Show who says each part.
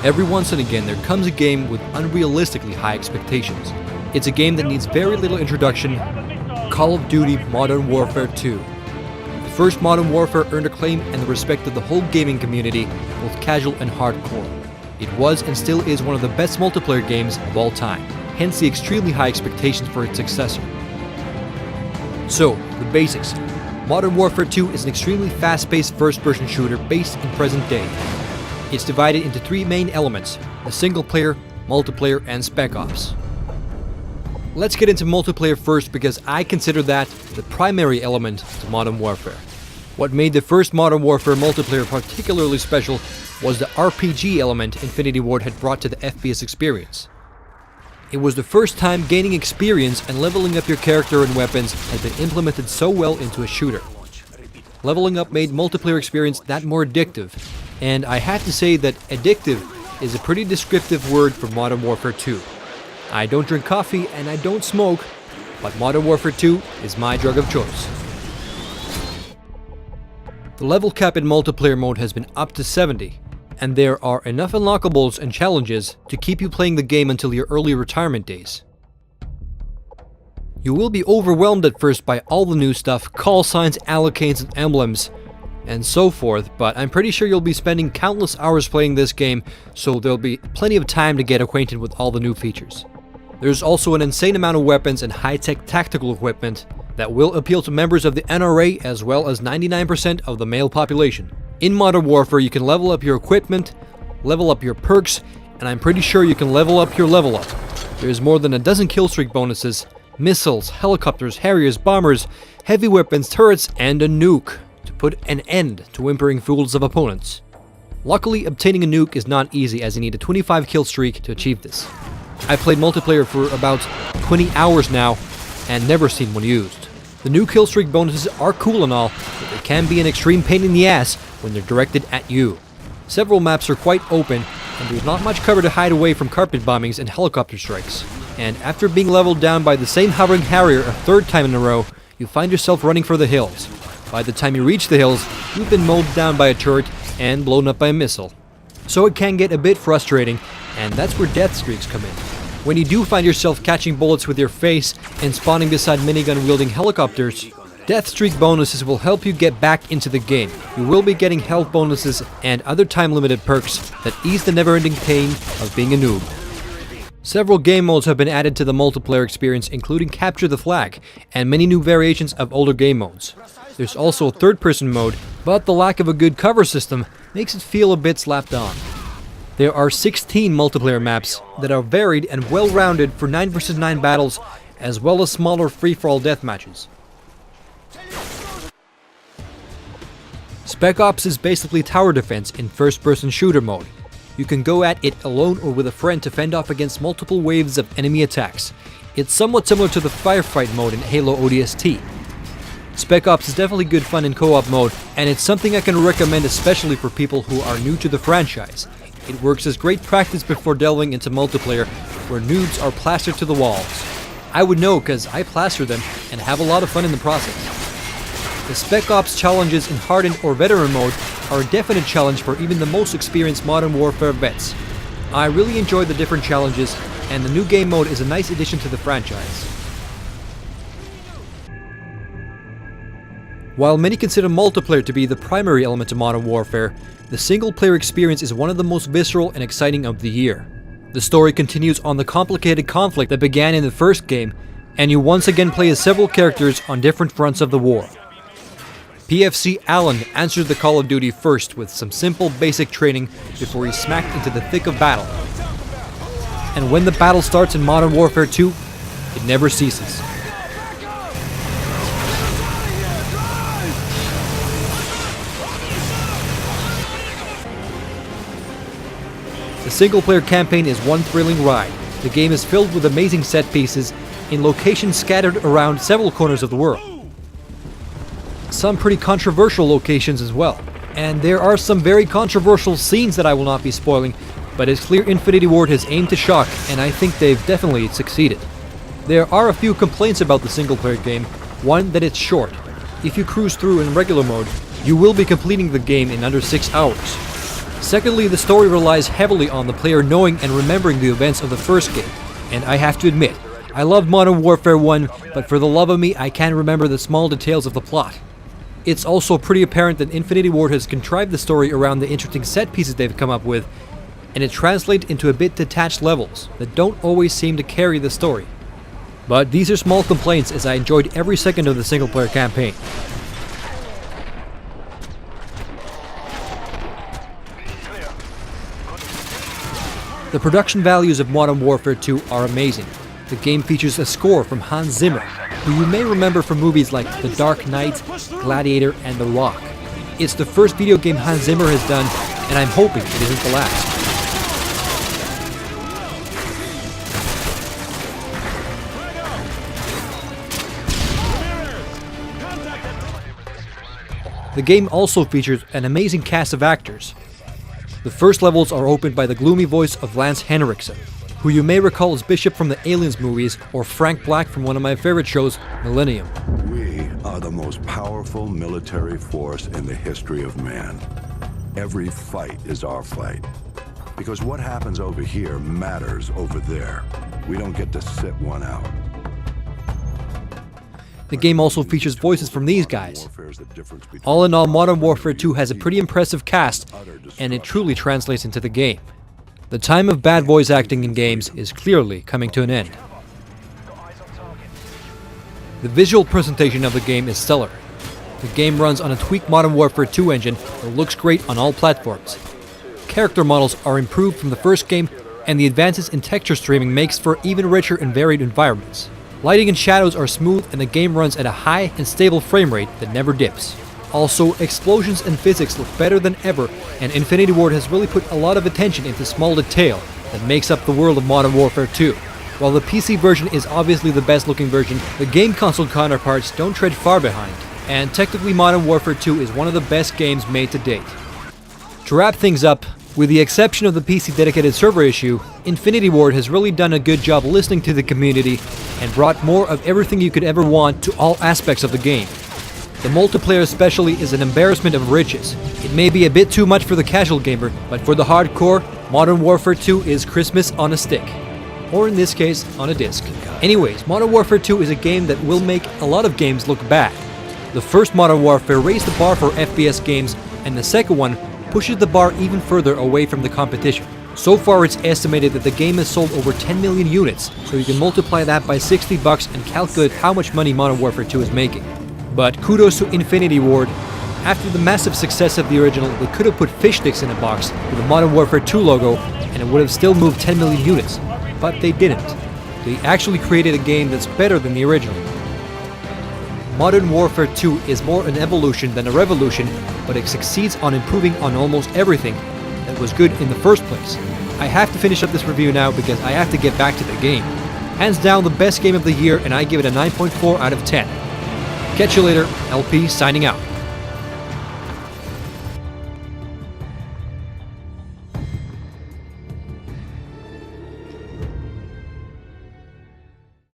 Speaker 1: Every once and again there comes a game with unrealistically high expectations. It's a game that needs very little introduction, Call of Duty Modern Warfare 2. The first Modern Warfare earned acclaim and the respect of the whole gaming community, both casual and hardcore. It was and still is one of the best multiplayer games of all time, hence the extremely high expectations for its successor. So, the basics. Modern Warfare 2 is an extremely fast-paced first-person shooter based in present day. It's divided into three main elements: the single-player, multiplayer, and Spec Ops. Let's get into multiplayer first because I consider that the primary element to Modern Warfare. What made the first Modern Warfare multiplayer particularly special was the RPG element Infinity Ward had brought to the FPS experience. It was the first time gaining experience and leveling up your character and weapons had been implemented so well into a shooter. Leveling up made multiplayer experience that more addictive, and I have to say that addictive is a pretty descriptive word for Modern Warfare 2. I don't drink coffee and I don't smoke, but Modern Warfare 2 is my drug of choice. The level cap in multiplayer mode has been up to 70, and there are enough unlockables and challenges to keep you playing the game until your early retirement days. You will be overwhelmed at first by all the new stuff, call signs, allocates, and emblems, and so forth, but I'm pretty sure you'll be spending countless hours playing this game, so there'll be plenty of time to get acquainted with all the new features. There's also an insane amount of weapons and high-tech tactical equipment that will appeal to members of the NRA as well as 99% of the male population. In Modern Warfare, you can level up your equipment, level up your perks, and I'm pretty sure you can level up your level up. There's more than a dozen killstreak bonuses, missiles, helicopters, Harriers, bombers, heavy weapons, turrets, and a nuke to put an end to whimpering fools of opponents. Luckily, obtaining a nuke is not easy as you need a 25 kill streak to achieve this. I've played multiplayer for about 20 hours now and never seen one used. The new killstreak bonuses are cool and all, but they can be an extreme pain in the ass when they're directed at you. Several maps are quite open, and there's not much cover to hide away from carpet bombings and helicopter strikes. And after being leveled down by the same hovering Harrier a third time in a row, you find yourself running for the hills. By the time you reach the hills, you've been mowed down by a turret and blown up by a missile. So it can get a bit frustrating, and that's where death streaks come in. When you do find yourself catching bullets with your face and spawning beside minigun-wielding helicopters, death streak bonuses will help you get back into the game. You will be getting health bonuses and other time-limited perks that ease the never-ending pain of being a noob. Several game modes have been added to the multiplayer experience, including Capture the Flag and many new variations of older game modes. There's also a third-person mode, but the lack of a good cover system makes it feel a bit slapped on. There are 16 multiplayer maps that are varied and well-rounded for 9 vs 9 battles, as well as smaller free-for-all deathmatches. Spec Ops is basically tower defense in first-person shooter mode. You can go at it alone or with a friend to fend off against multiple waves of enemy attacks. It's somewhat similar to the firefight mode in Halo ODST. Spec Ops is definitely good fun in co-op mode, and it's something I can recommend especially for people who are new to the franchise. It works as great practice before delving into multiplayer, where noobs are plastered to the walls. I would know because I plaster them and have a lot of fun in the process. The Spec Ops challenges in Hardened or Veteran mode are a definite challenge for even the most experienced Modern Warfare vets. I really enjoy the different challenges, and the new game mode is a nice addition to the franchise. While many consider multiplayer to be the primary element of Modern Warfare, the single-player experience is one of the most visceral and exciting of the year. The story continues on the complicated conflict that began in the first game, and you once again play as several characters on different fronts of the war. PFC Allen answered the Call of Duty first with some simple basic training before he smacked into the thick of battle. And when the battle starts in Modern Warfare 2, it never ceases. The single-player campaign is one thrilling ride. The game is filled with amazing set pieces in locations scattered around several corners of the world. Some pretty controversial locations as well. And there are some very controversial scenes that I will not be spoiling, but it's clear Infinity Ward has aimed to shock, and I think they've definitely succeeded. There are a few complaints about the single-player game. One, that it's short. If you cruise through in regular mode, you will be completing the game in under 6 hours. Secondly, the story relies heavily on the player knowing and remembering the events of the first game, and I have to admit, I loved Modern Warfare 1, but for the love of me, I can't remember the small details of the plot. It's also pretty apparent that Infinity Ward has contrived the story around the interesting set pieces they've come up with, and it translates into a bit detached levels that don't always seem to carry the story. But these are small complaints, as I enjoyed every second of the single-player campaign. The production values of Modern Warfare 2 are amazing. The game features a score from Hans Zimmer, who you may remember from movies like The Dark Knight, Gladiator, and The Rock. It's the first video game Hans Zimmer has done, and I'm hoping it isn't the last. The game also features an amazing cast of actors. The first levels are opened by the gloomy voice of Lance Henriksen, who you may recall as Bishop from the Aliens movies or Frank Black from one of my favorite shows, Millennium.
Speaker 2: We are the most powerful military force in the history of man. Every fight is our fight. Because what happens over here matters over there. We don't get to sit one out.
Speaker 1: The game also features voices from these guys. All in all, Modern Warfare 2 has a pretty impressive cast, and it truly translates into the game. The time of bad voice acting in games is clearly coming to an end. The visual presentation of the game is stellar. The game runs on a tweaked Modern Warfare 2 engine that looks great on all platforms. Character models are improved from the first game, and the advances in texture streaming makes for even richer and varied environments. Lighting and shadows are smooth, and the game runs at a high and stable frame rate that never dips. Also, explosions and physics look better than ever, and Infinity Ward has really put a lot of attention into small detail that makes up the world of Modern Warfare 2. While the PC version is obviously the best looking version, the game console counterparts don't tread far behind, and technically Modern Warfare 2 is one of the best games made to date. To wrap things up, with the exception of the PC dedicated server issue, Infinity Ward has really done a good job listening to the community and brought more of everything you could ever want to all aspects of the game. The multiplayer especially is an embarrassment of riches. It may be a bit too much for the casual gamer, but for the hardcore, Modern Warfare 2 is Christmas on a stick. Or in this case, on a disc. Anyways, Modern Warfare 2 is a game that will make a lot of games look bad. The first Modern Warfare raised the bar for FPS games, and the second one pushes the bar even further away from the competition. So far, it's estimated that the game has sold over 10 million units, so you can multiply that by $60 and calculate how much money Modern Warfare 2 is making. But kudos to Infinity Ward. After the massive success of the original, they could have put fish sticks in a box with the Modern Warfare 2 logo, and it would have still moved 10 million units. But they didn't. They actually created a game that's better than the original. Modern Warfare 2 is more an evolution than a revolution, but it succeeds on improving on almost everything that was good in the first place. I have to finish up this review now because I have to get back to the game. Hands down the best game of the year, and I give it a 9.4 out of 10. Catch you later, LP signing out.